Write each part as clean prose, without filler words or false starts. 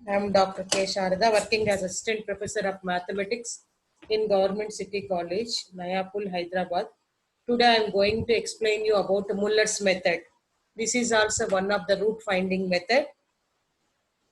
I am Dr. K. Sharada, working as Assistant Professor of Mathematics in Government City College, Nayapur, Hyderabad. Today I am going to explain you about Muller's method. This is also one of the root finding method.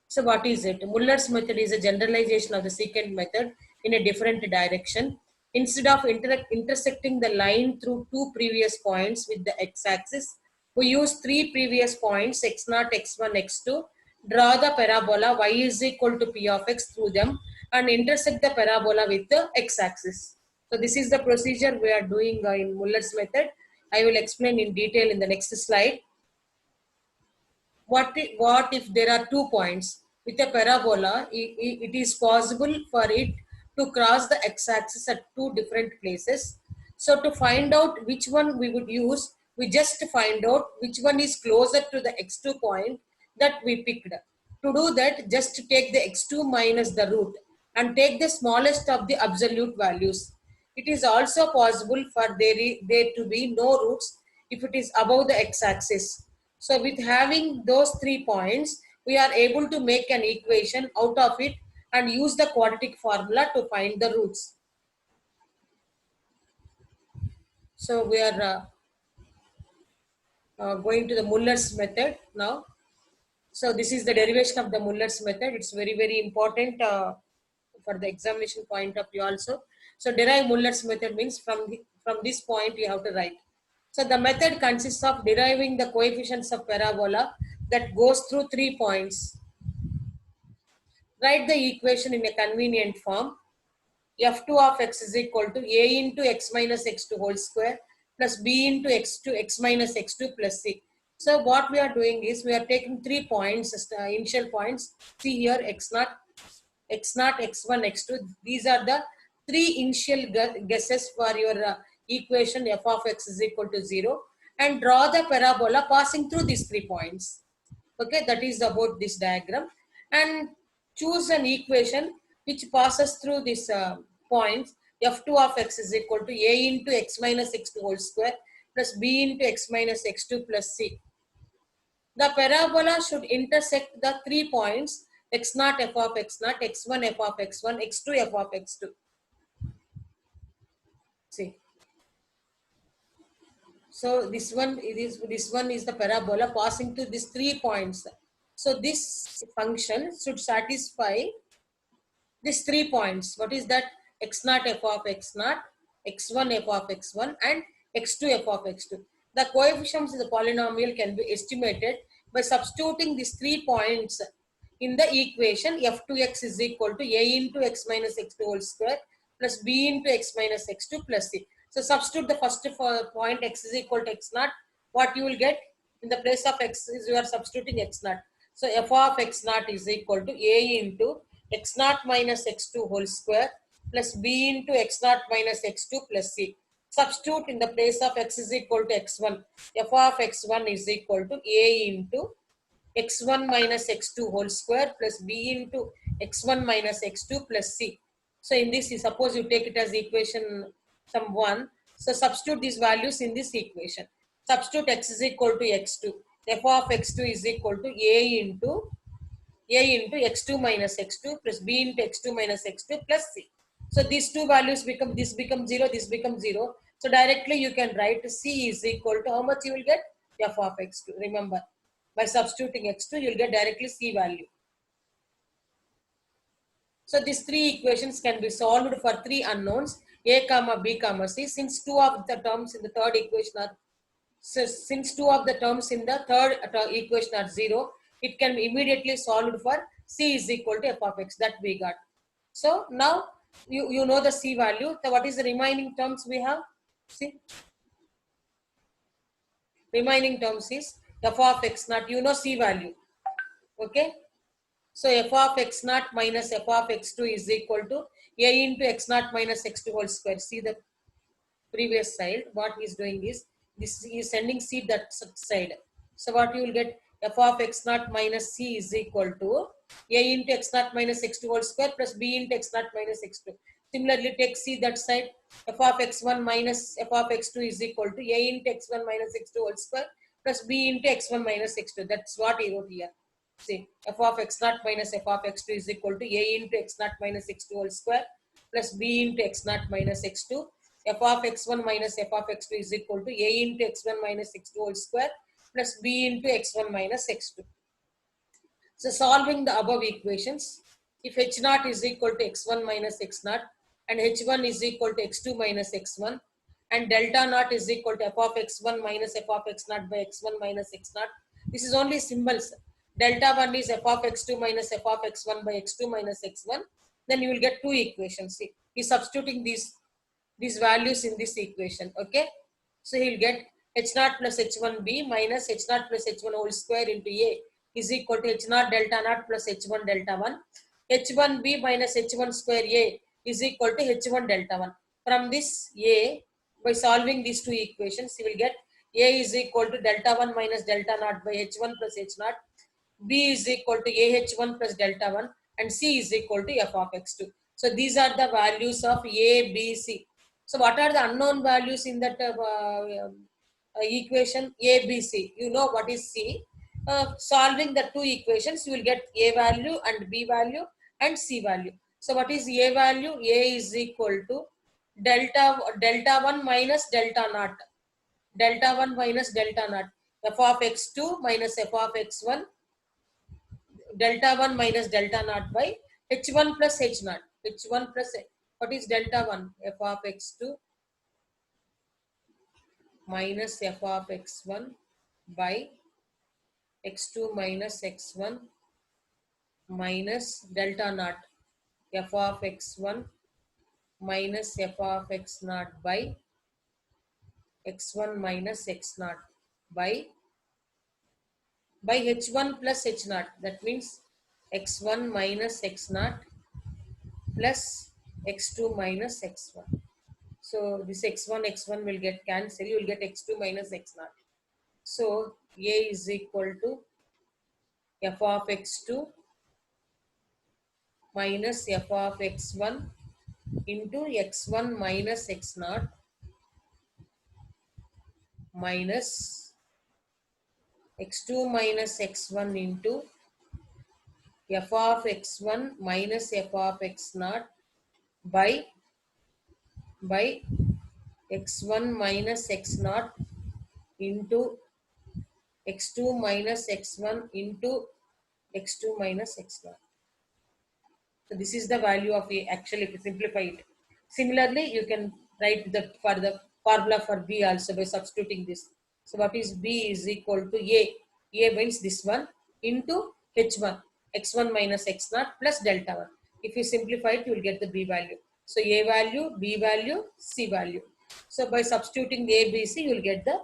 So what is it? Muller's method is a generalization of the secant method in a different direction. Instead of intersecting the line through two previous points with the x-axis, we use three previous points x0, x1, x2, draw the parabola y is equal to p of x through them and intersect the parabola with the x-axis. So this is the procedure we are doing in Muller's method. I will explain in detail in the next slide. What if there are 2 points with a parabola? It is possible for it to cross the x-axis at two different places. So to find out which one we would use, we just find out which one is closer to the x2 point that we picked. To do that, just take the x2 minus the root and take the smallest of the absolute values. It is also possible for there to be no roots if it is above the x-axis. So with having those 3 points, we are able to make an equation out of it and use the quadratic formula to find the roots. So we are going to the Muller's method now. So this is the derivation of the Muller's method. It's very, very important for the examination point of view also. So derive Muller's method means from this point you have to write. So the method consists of deriving the coefficients of parabola that goes through 3 points. Write the equation in a convenient form. F2 of x is equal to a into x minus x2 whole square plus b into x minus x2 plus c. So what we are doing is we are taking 3 points, initial points. See here x0, x1, x2. These are the 3 initial guesses for your equation f of x is equal to 0 and draw the parabola passing through these 3 points. Okay, that is about this diagram. And choose an equation which passes through this points. F2 of x is equal to a into x minus x2 whole square plus b into x minus x2 plus c. The parabola should intersect the 3 points x0 f of x0, x1 f of x1, x2 f of x2. See. So this one is the parabola passing through these 3 points. So this function should satisfy these 3 points. What is that? x0 f of x0, x1 f of x1 and x2 f of x2. The coefficients of the polynomial can be estimated by substituting these 3 points in the equation. F2x is equal to a into x minus x2 whole square plus b into x minus x2 plus c. So substitute the first point x is equal to x0. What you will get in the place of x is you are substituting x0. So f of x0 is equal to a into x0 minus x2 whole square plus b into x0 minus x2 plus c. Substitute in the place of x is equal to x1. F of x1 is equal to a into x1 minus x2 whole square plus b into x1 minus x2 plus c. So in this, suppose you take it as equation sum 1. So substitute these values in this equation. Substitute x is equal to x2. F of x2 is equal to a into x2 minus x2 plus b into x2 minus x2 plus c. So these two values become 0, this becomes 0. So directly you can write c is equal to how much you will get? F of x2. Remember, by substituting x2, you will get directly c value. So these 3 equations can be solved for 3 unknowns, a comma b comma c. Since 2 of the terms in the third equation are equation are 0, it can be immediately solved for c is equal to f of x that we got. So now you know the c value. So what is the remaining terms we have? See, remaining terms is f of x naught. You know c value. Okay. So f of x0 minus f of x2 is equal to a into x0 minus x2 whole square. See the previous side. What he is doing is, this is sending c that side. So what you will get? F of x0 minus c is equal to a into x0 minus x2 whole square plus b into x0 minus x2. Similarly, take c that side. F of x1 minus f of x2 is equal to a into x1 minus x2 whole square plus b into x1 minus x2. That's what he wrote here. See, f of x naught minus f of x2 is equal to a into x naught minus x2 whole square plus b into x naught minus x2. F of x1 minus f of x2 is equal to a into x1 minus x2 whole square plus b into x1 minus x2. So solving the above equations, if h naught is equal to x1 minus x naught and h1 is equal to x2 minus x1 and delta naught is equal to f of x1 minus f of x naught by x1 minus x naught. This is only symbols. Delta 1 is f of x2 minus f of x1 by x2 minus x1. Then you will get two equations. See, he's substituting these values in this equation. Okay. So he'll get h naught plus h1b minus h naught plus h1 whole square into a is equal to h naught delta naught plus h1 delta 1. h1b minus h1 square a is equal to h1 delta 1. From this a, by solving these two equations, you will get a is equal to delta 1 minus delta naught by h1 plus h naught, b is equal to ah1 plus delta 1, and c is equal to f of x2. So these are the values of a, b, c. So what are the unknown values in that equation a, b, c? You know what is c. Solving the two equations, you will get a value and b value and c value. So what is a value? A is equal to delta 1 minus delta naught. Delta 1 minus delta naught. F of x2 minus f of x1. Delta 1 minus delta naught by h1 plus h naught. H1 plus, what is delta 1? F of x2 minus f of x1 by x2 minus x1 minus delta naught. F of x1 minus f of x naught by x1 minus x naught by h1 plus h naught. That means x1 minus x naught plus x2 minus x1. So this x1 will get cancelled. You will get x2 minus x0. So a is equal to f of x2 minus f of x1 into x1 minus x0 minus x2 minus x1 into f of x1 minus f of x0 by x1 minus x0 into x2 minus x1 into x2 minus x0. So this is the value of a. Actually, if you simplify it. Similarly, you can write the for the formula for b also by substituting this. So what is b is equal to a. A means this one into h1, x1 minus x0 plus delta 1. If you simplify it, you will get the b value. So a value, b value, c value. So by substituting the a, b, c, you will get the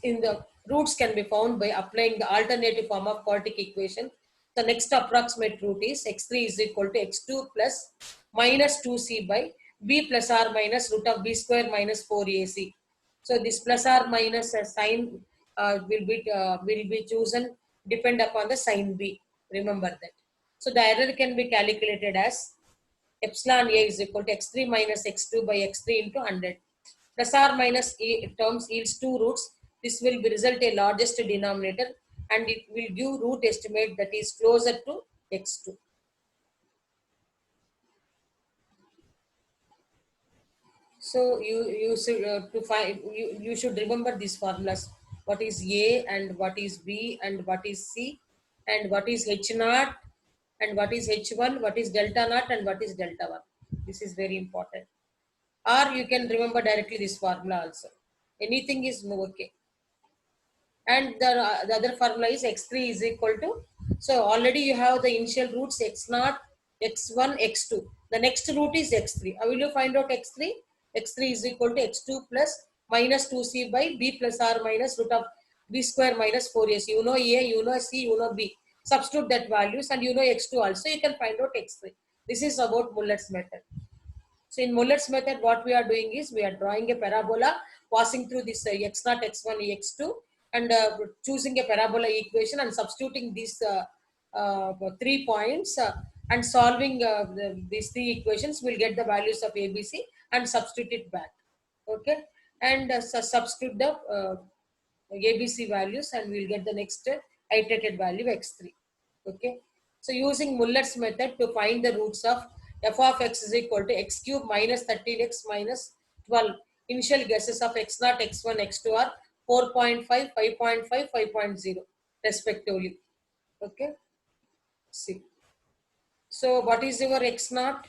in the roots can be found by applying the alternative form of quadratic equation. The next approximate root is x3 is equal to x2 plus minus 2c by b plus r minus root of b square minus 4ac. So this plus or minus sign will be chosen depend upon the sign b. Remember that. So the error can be calculated as epsilon a is equal to x3 minus x2 by x3 into 100. Plus or minus terms yields two roots. This will be result a largest denominator and it will give root estimate that is closer to x2. So you should to find you should remember these formulas. What is A and what is B and what is C and what is H naught and what is H1, what is delta naught and what is delta 1. This is very important. Or you can remember directly this formula also. Anything is okay. And the other formula is x3 is equal to, so already you have the initial roots x0, x1, x2. The next root is x3. How will you find out x3? X3 is equal to x2 plus minus 2c by b plus r minus root of b square minus 4ac. You know a, you know c, you know b. Substitute that values and you know x2 also. You can find out x3. This is about Muller's method. So in Muller's method, what we are doing is we are drawing a parabola passing through this x0, x1, x2 and choosing a parabola equation and substituting these 3 points and solving these 3 equations, we'll get the values of ABC and substitute it back. Okay. And substitute the ABC values, and we'll get the next iterated value x3. Okay. So using Muller's method to find the roots of f of x is equal to x cube minus 13x minus 12. Initial guesses of x0, x1, x2 are 4.5, 5.5, 5.0 respectively. Okay. See. So what is your x0?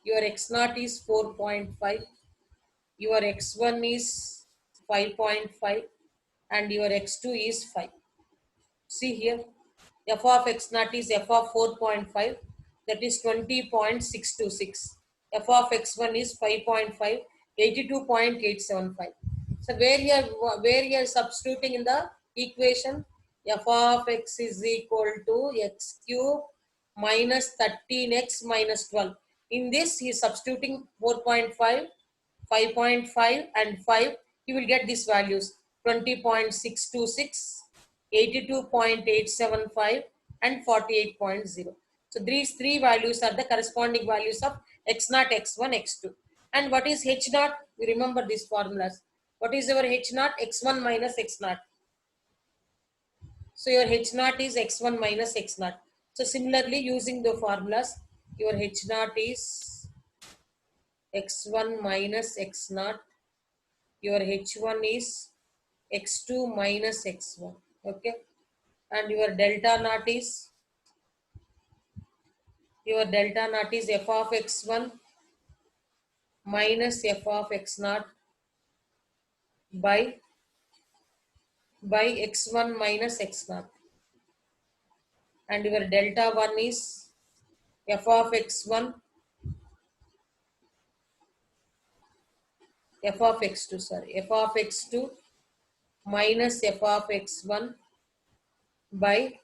Your x0 is 4.5. Your x1 is 5.5 and your x2 is 5. See here, f of x naught is f of 4.5, that is 20.626. F of x1 is 5.5, 82.875. So where you are substituting in the equation, f of x is equal to x cube minus 13x minus 12. In this, he is substituting 4.5, 5.5 and 5. You will get these values: 20.626, 82.875 and 48.0. So these three values are the corresponding values of x0, x1, x2. And what is h0? You remember these formulas. What is your h0? x1 minus x0. So your h0 is x1 minus x0. So similarly, using the formulas, your h0 is x1 minus x0. Your h1 is x2 minus x1. Okay. And your delta naught is f of x1 minus f of x0 by x1 minus x0. And your delta 1 is f of x1, f of x2 minus f of x1 by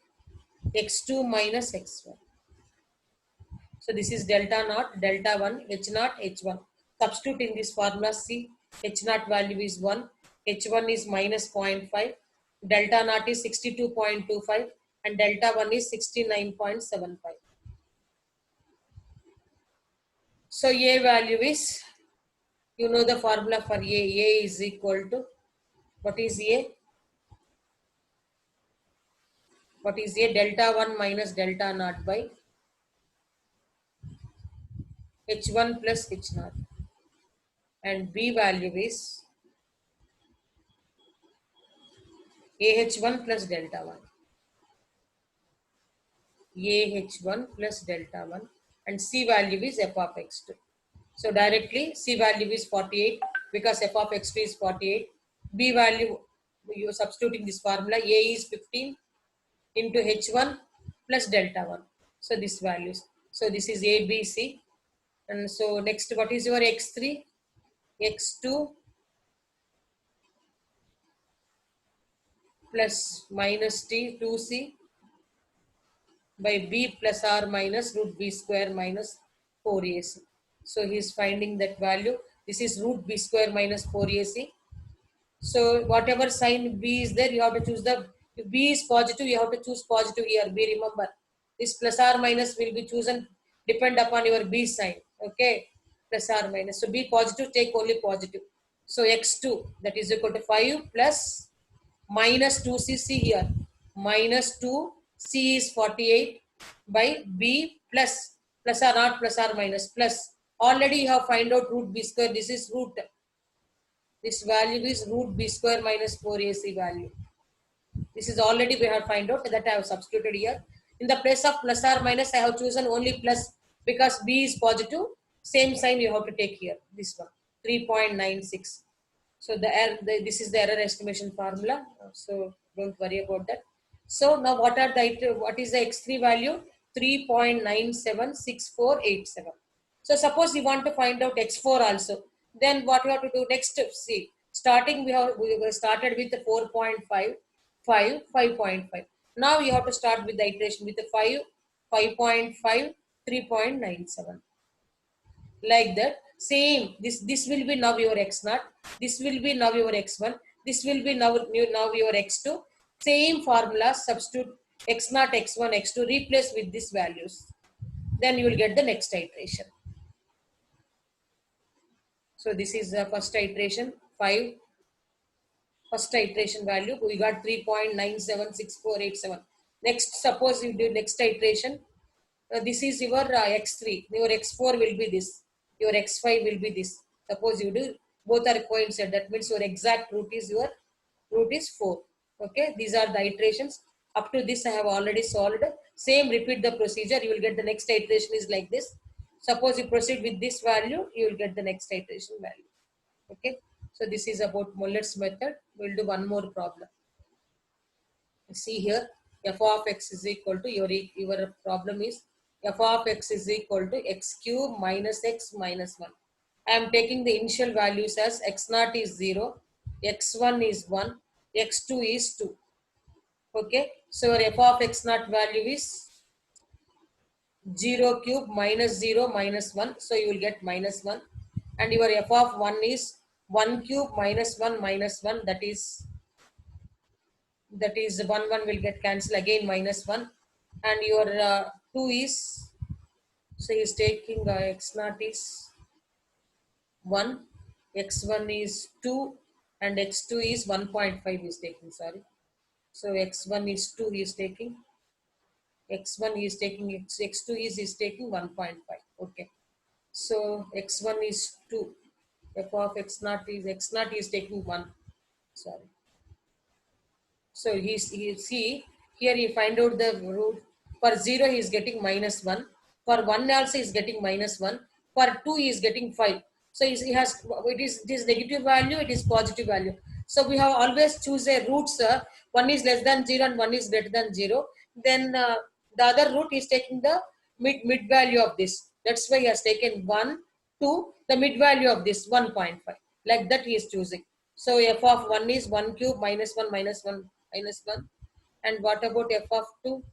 x2 minus x1. So this is delta naught, delta 1, h0, h1. Substitute in this formula. See, h0 value is 1, h1 is minus 0.5, delta naught is 62.25 and delta 1 is 69.75. So A value is, you know the formula for A. A is equal to, what is A? What is A? Delta 1 minus delta naught by h1 plus h0. And B value is AH1 plus delta 1. AH1 plus delta 1. And C value is f of x2. So directly C value is 48 because f of x2 is 48. B value, you are substituting this formula. A is 15 into h1 plus delta 1. So this values. So this is A, B, C. And so next, what is your x3? x2 plus minus t 2c by b plus r minus root b square minus 4ac. So he is finding that value. This is root b square minus 4ac. So whatever sign b is there, you have to choose the, if b is positive, you have to choose positive here. B, remember, this plus or minus will be chosen depend upon your b sign. Okay, plus or minus. So be positive, take only positive. So x2, that is equal to 5 plus minus 2c here. Minus 2c is 48 by b plus or not plus or minus plus. Already you have find out root b square. This is root. This value is root b square minus 4ac value. This is already we have find out, that I have substituted here. In the place of plus or minus, I have chosen only plus because b is positive. Same sign you have to take here. This one, 3.96. So this is the error estimation formula. So don't worry about that. So now what is the x3 value? 3.976487. So suppose you want to find out x4 also. Then what you have to do next? See, starting we started with the 4.5, 5.5. Now you have to start with the iteration with the 5, 5.5, 3.97. Like that. Same, this will be now your x0, this will be now your x1, this will be now your x2. Same formula, substitute x0, x1, x2, replace with these values. Then you will get the next iteration. So this is the first iteration, 5, First iteration value, we got 3.976487. Next, suppose you do next iteration, this is your x3, your x4 will be this, your x5 will be this. Suppose you do, both are coincident, that means your exact root is 4. Okay, these are the iterations. Up to this I have already solved. Same, repeat the procedure, you will get the next iteration is like this. Suppose you proceed with this value, you will get the next iteration value. Okay, so this is about Muller's method. We'll do one more problem. See here, f of x is equal to, your problem is f of x is equal to x cube minus x minus 1. I am taking the initial values as x naught is 0, x1 is 1, x2 is 2. Okay, so your f of x naught value is 0 cube minus 0 minus 1, so you will get minus 1. And your f of 1 is 1 cube minus 1 minus 1, that is 1 will get cancelled, again minus 1. And your 2 is, so he is taking x naught is 1, x1 is 2, and x2 is 1.5 is taking, sorry. So x1 is 2 he is taking, x1 is taking, x2 is taking 1.5. Okay, so x1 is 2, f of x naught is taking 1, sorry. So he see here, he find out the root. For 0 he is getting minus 1. For 1 also is getting minus 1. For 2 he is getting 5. So he has, it is negative value, it is positive value. So we have always choose a roots. One is less than 0 and one is greater than 0. Then the other root is taking the mid value of this. That's why he has taken 1, 2, the mid value of this 1.5. Like that he is choosing. So f of 1 is 1 cube minus 1 minus 1 minus 1. And what about f of 2?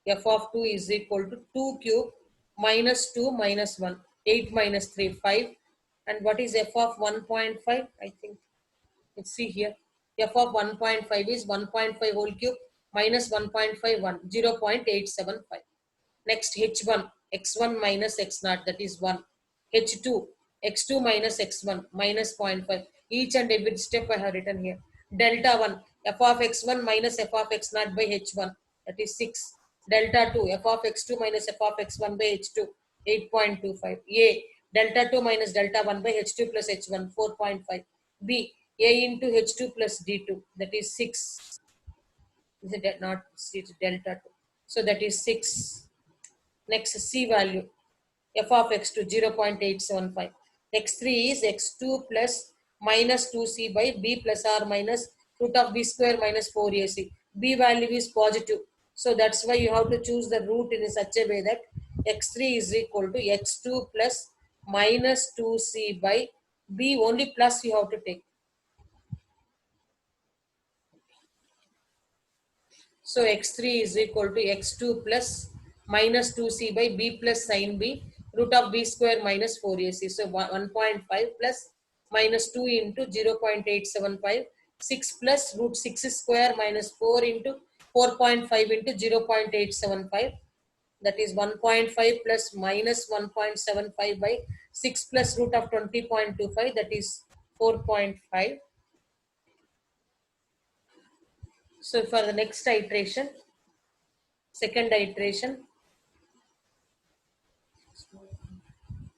F of 2 is equal to 2 cube minus 2 minus 1. 8 minus 3, 5. And what is f of 1.5? I think, let's see here. F of 1.5 is 1.5 whole cube minus 1.51, 0.875. Next, h1, x1 minus x naught, that is 1. h2, x2 minus x1, minus 0.5. Each and every step I have written here. Delta 1, f of x1 minus f of x naught by h1, that is 6. Delta 2, f of x2 minus f of x1 by h2, 8.25. A, delta 2 minus delta 1 by h2 plus h1, 4.5. B, a into h2 plus d2, that is 6. Is it not? It's delta 2. So that is 6. Next, C value, f of x2, 0.875. X3 is x2 plus minus 2c by b plus r minus root of b square minus 4ac. B value is positive. So that's why you have to choose the root in such a way that x3 is equal to x2 plus minus 2c by b, only plus you have to take. So x3 is equal to x2 plus minus 2c by b plus sin b, root of b square minus 4ac. So 1.5 plus minus 2 into 0.875, 6 plus root 6 square minus 4 into 4.5 into 0.875. That is 1.5 plus minus 1.75 by 6 plus root of 20.25, that is 4.5. So for the next iteration, second iteration,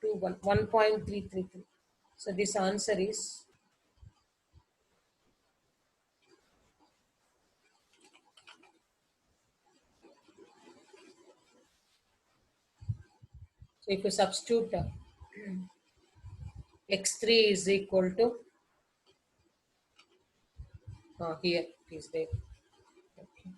to 1.333. So this answer is, so if you substitute x3 is equal to, here it is there. Okay.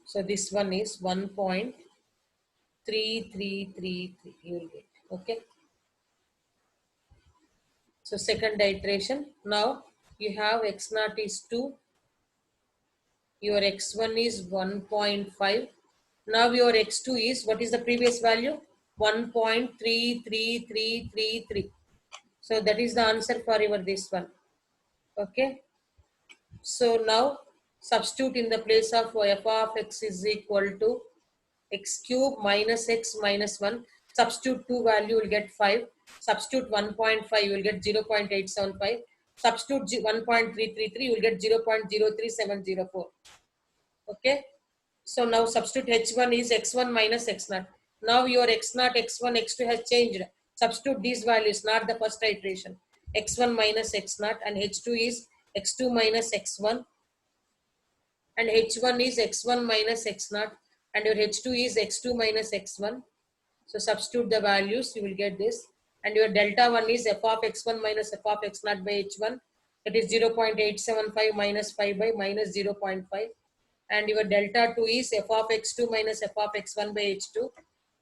So this one is 1.3333, you will get. Okay. So second iteration, now you have x naught is 2, your x1 is 1.5. Now your x2 is, what is the previous value? 1.33333. So that is the answer for your this one. Okay. So now substitute in the place of f of x is equal to x cube minus x minus 1. Substitute 2 value, you will get 5. Substitute 1.5, you will get 0.875. Substitute 1.333, you will get 0.03704. Okay. So now substitute h1 is x1 minus x0. Now your x0, x1, x2 has changed. Substitute these values, not the first iteration. x1 minus x0 and h2 is x2 minus x1 and h1 is x1 minus x0 and your h2 is x2 minus x1. So substitute the values, you will get this. And your delta 1 is f of x1 minus f of x0 by h1. That is 0.875 minus 5 by minus 0.5. And your delta 2 is f of x2 minus f of x1 by h2.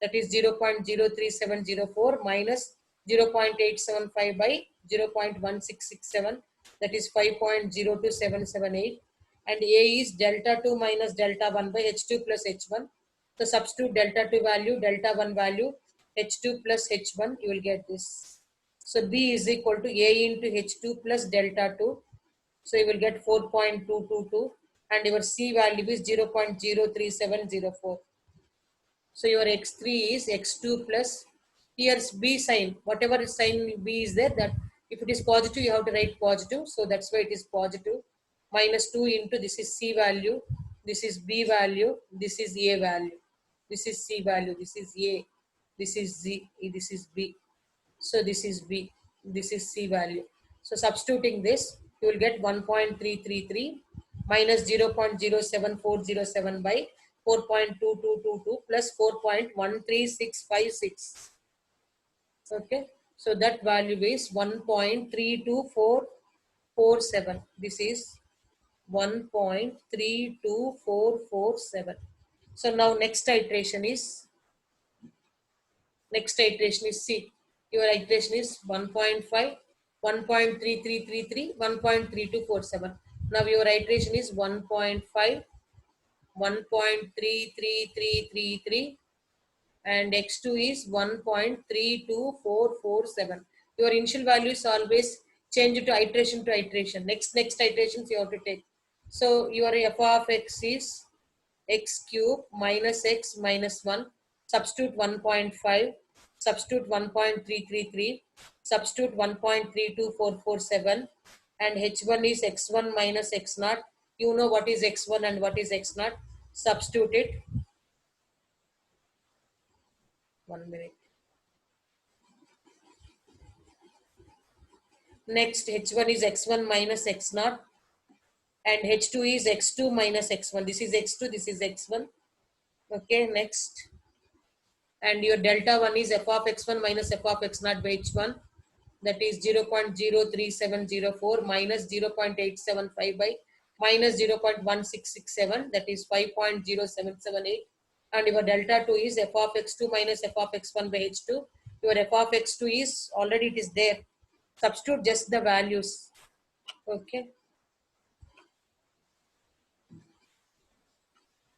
That is 0.03704 minus 0.875 by 0.1667. That is 5.02778. And A is delta 2 minus delta 1 by h2 plus h1. So substitute delta 2 value, delta 1 value, h2 plus h1, you will get this. So B is equal to A into h2 plus delta 2. So you will get 4.222 and your C value is 0.03704. So your x3 is x2 plus, here's B sign, whatever sign B is there, that if it is positive, you have to write positive. So that's why it is positive. Minus 2 into, this is C value, this is B value, this is A value, this is C value, this is A, this is Z, this is B. So this is B, this is C value. So substituting this, you will get 1.333 minus 0.07407 by 4.2222 plus 4.13656. Okay, so that value is 1.32447. This is 1.32447. So now next iteration is C. Your iteration is 1.5, 1.3333, 1.3247. Now your iteration is 1.5, 1.33333 and x2 is 1.32447. Your initial value is always change to iteration to iteration. Next iterations you have to take. So your f of x is x cube minus x minus 1. Substitute 1.5. Substitute 1.333. Substitute 1.32447. And h1 is x1 minus x0. You know what is x1 and what is x0. Substitute it. 1 minute. Next, h1 is x1 minus x0 and h2 is x2 minus x1. This is x2, this is x1. Okay, next. And your delta 1 is f of x1 minus f of x0 by h1. That is 0.03704 minus 0.875 by minus 0.1667. That is 5.0778. And your delta 2 is f of x2 minus f of x1 by h2. Your f of x2 is already it is there. Substitute just the values. Okay.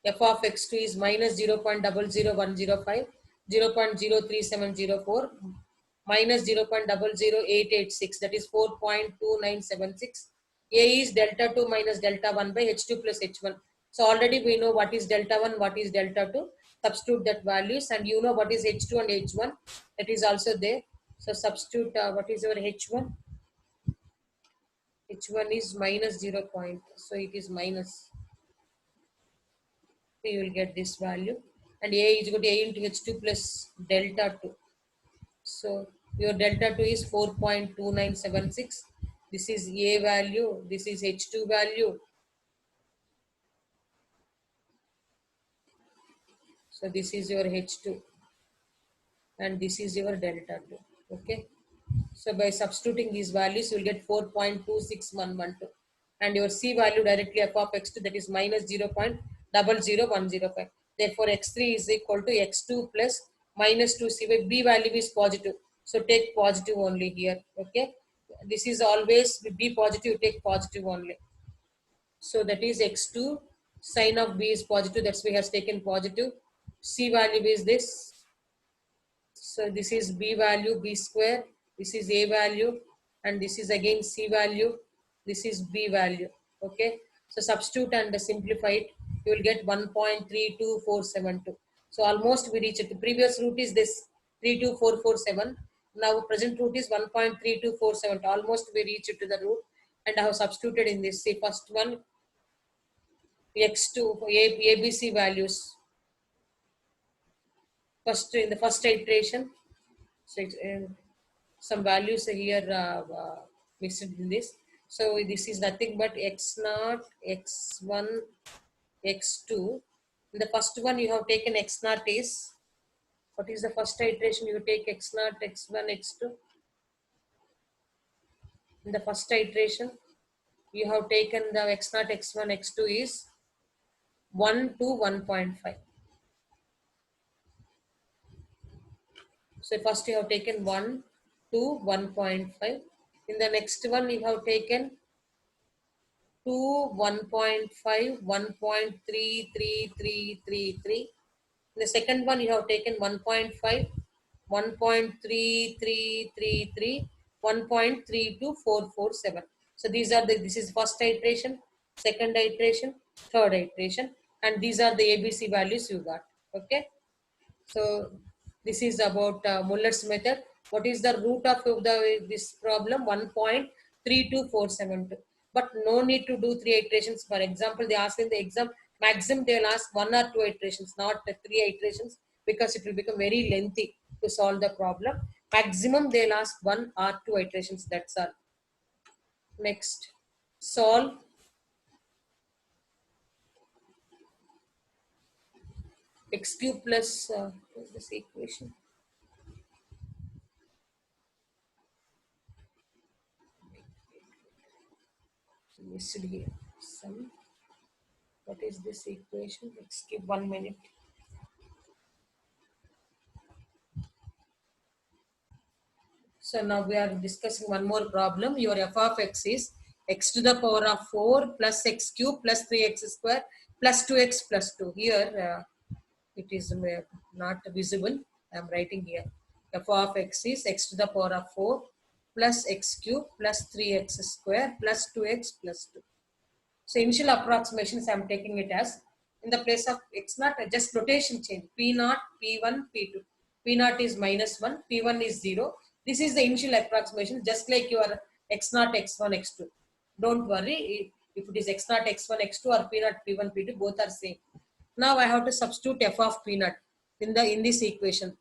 F of x2 is minus 0.00105, 0.03704, minus 0.00886, that is 4.2976. A is delta 2 minus delta 1 by h2 plus h1. So already we know what is delta 1, what is delta 2. Substitute that values and you know what is h2 and h1. That is also there. So substitute what is your h1? H1 is minus 0. So it is minus. You will get this value. And A is equal to A into h2 plus delta 2. So your delta 2 is 4.2976. This is A value. This is H2 value. So this is your H2. And this is your delta 2. Okay. So by substituting these values, you will get 4.26112. And your C value directly f of x2, that is minus 0.00105. Therefore, x3 is equal to x2 plus minus 2c. B value is positive. So take positive only here. Okay. This is always B positive, take positive only. So that is x2. Sign of B is positive. That's why we have taken positive. C value is this. So this is B value, B square. This is A value. And this is again C value. This is B value. Okay. So substitute and simplify it. You will get 1.32472. So almost we reach it. The previous root is this. 1.32447. Now present root is 1.3247. Almost we reach to the root, and I have substituted in this. See, first one x2 ABC values. First in the first iteration, so some values are here mixed in this. So this is nothing but x0, x1, x2. In the first one you have taken x0 is, what is the first iteration? You take x0, x1, x2. In the first iteration, you have taken the x0, x1, x2 is 1 to 1.5. So first you have taken 1 to 1.5. In the next one, you have taken 2, 1.5, 1.33333. The second one you have taken 1.5, 1.3333, 1.32447. So these are this is first iteration, second iteration, third iteration, and these are the ABC values you got. Okay. So this is about Muller's method. What is the root of this problem? 1.32472. But no need to do 3 iterations. For example, they ask in the exam, maximum they will ask 1 or 2 iterations, not 3 iterations, because it will become very lengthy to solve the problem. Maximum they will ask 1 or 2 iterations. That's all. Next, solve x cube plus what is this equation? Missed here. Some. What is this equation? Let's give 1 minute. So now we are discussing one more problem. Your f of x is x to the power of 4 plus x cube plus 3x square plus 2x plus 2. Here it is not visible. I am writing here. F of x is x to the power of 4 plus x cube plus 3x square plus 2x plus 2. So initial approximations I am taking it as, in the place of x naught, just notation change. P naught, P1, P2. P naught is -1, P1 is 0. This is the initial approximation, just like your x naught, x1, x2. Don't worry if it is x naught, x1, x2 or P naught, P1, P2, both are same. Now I have to substitute f of P naught in this equation.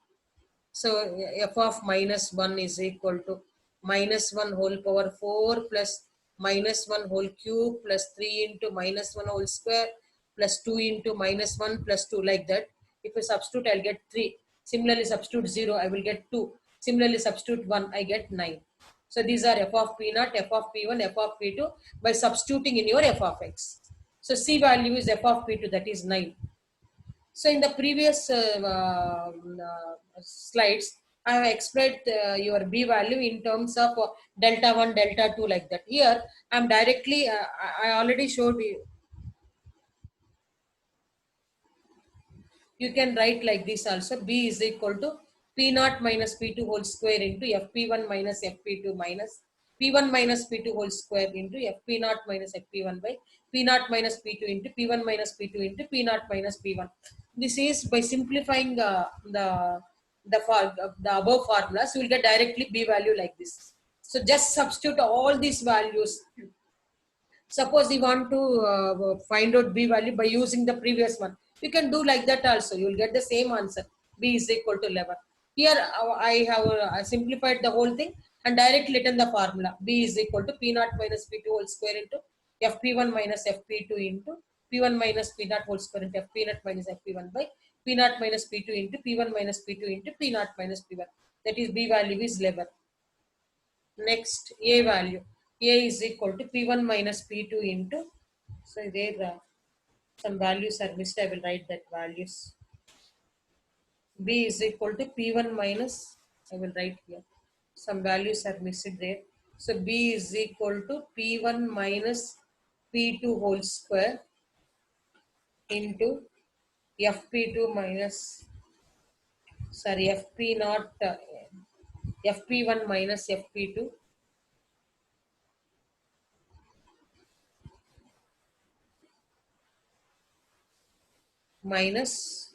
So f of -1 is equal to -1 whole power 4 plus -1 whole cube plus 3 into -1 whole square plus 2 into -1 plus 2, like that. If I substitute, I'll get 3. Similarly, substitute 0, I will get 2. Similarly, substitute 1, I get 9. So these are f of P naught, f of P1, f of P2 by substituting in your f of x. So C value is f of P2, that is 9. So in the previous slides, I have explained your B value in terms of delta 1, delta 2, like that. Here, I am directly, I already showed you. You can write like this also. B is equal to P naught minus P2 whole square into FP1 minus FP2 minus P1 minus P2 whole square into FP naught minus FP1 by P naught minus P2 into P1 minus P2 into P naught minus P1. This is by simplifying the above formulas, you will get directly B value like this. So just substitute all these values. Suppose you want to find out B value by using the previous one. You can do like that also. You will get the same answer. B is equal to 11. Here I have simplified the whole thing and directly written the formula. B is equal to P naught minus P2 whole square into FP1 minus FP2 into P1 minus P naught whole square into FP naught minus FP1 by P naught minus P2 into P1 minus P2 into P naught minus P1. That is B value is 11. Next, A value. A is equal to P1 minus P2 into, so there some values are missed, I will write that values. B is equal to P1 minus, I will write here, some values are missed there. So B is equal to P1 minus P2 whole square into FP2 minus, sorry, FP not, FP1 minus FP2 minus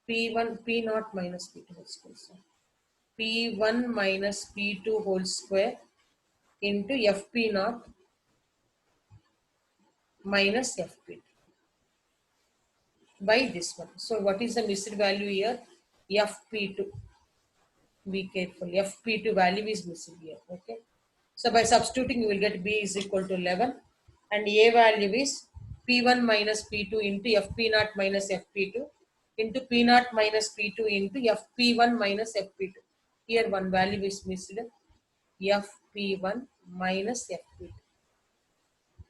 P1, P naught minus P2 whole square. So P1 minus P2 whole square into Fp naught minus Fp2 by this one. So what is the missed value here? Fp2. Be careful. Fp2 value is missing here. Okay. So by substituting, you will get B is equal to 11, and A value is P1 minus P2 into Fp naught minus Fp2 into P naught minus P2 into Fp1 minus Fp2. Here one value is missed. Fp1 minus Fp2.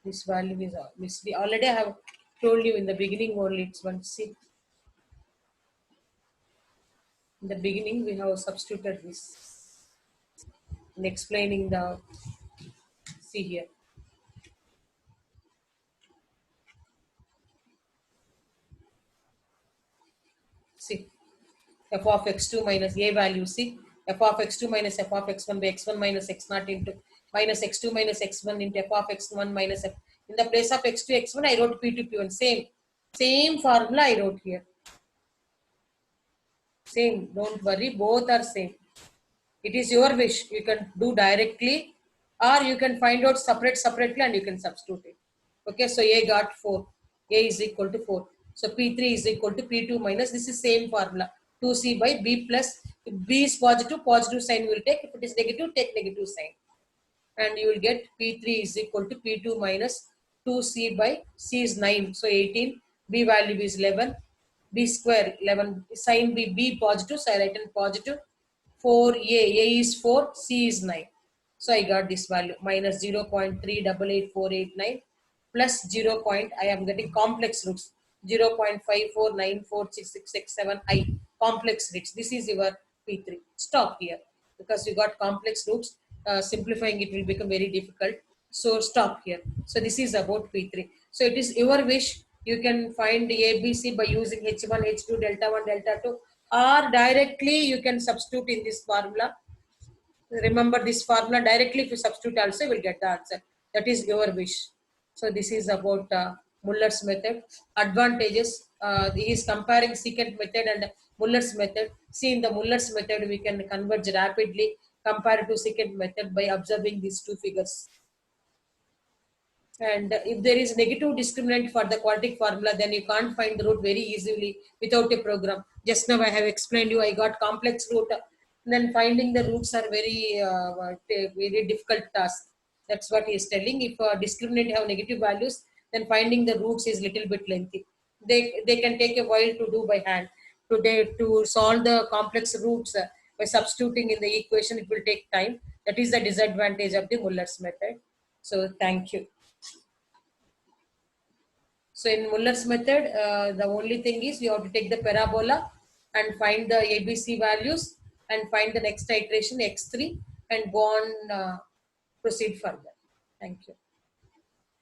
This value is missed. Already I have told you in the beginning only. It's one. See, in the beginning we have substituted this in explaining the. See here. See. F of x2 minus a value, see, f of x2 minus f of x1 by x1 minus x0 into minus x2 minus x1 into f of x1 minus f. In the place of x2 x1 I wrote p2 p1. Same formula I wrote here. Same, don't worry, both are same. It is your wish. You can do directly or you can find out separately and you can substitute it. Okay, so A got 4. A is equal to 4. So P3 is equal to P2 minus, this is same formula. 2C by B plus, if B is positive sign will take. If it is negative, take negative sign. And you will get P3 is equal to P2 minus 2C by C is 9. So 18. B value is 11. B square 11. Sign B positive, so I write in positive. 4A, A is 4, C is 9. So I got this value minus 0.388489 plus 0. I am getting complex roots 0.5494667 I complex roots. This is your P3. Stop here because you got complex roots. Simplifying it will become very difficult. So stop here. So this is about P3. So it is your wish. You can find the ABC by using H1, H2, delta 1, delta 2, or directly you can substitute in this formula. Remember this formula directly. If you substitute also, you will get the answer. That is your wish. So this is about Muller's method. Advantages. He is comparing secant method and Muller's method. See, in the Muller's method, we can converge rapidly compared to secant method by observing these two figures. And if there is negative discriminant for the quadratic formula, then you can't find the root very easily without a program. Just now I have explained you, I got complex root. Then finding the roots are very difficult task. That's what he is telling. If discriminant have negative values, then finding the roots is little bit lengthy. They can take a while to do by hand. To solve the complex roots by substituting in the equation, it will take time. That is the disadvantage of the Muller's method. So thank you. So in Muller's method, the only thing is you have to take the parabola and find the ABC values and find the next iteration x3 and go on proceed further. Thank you.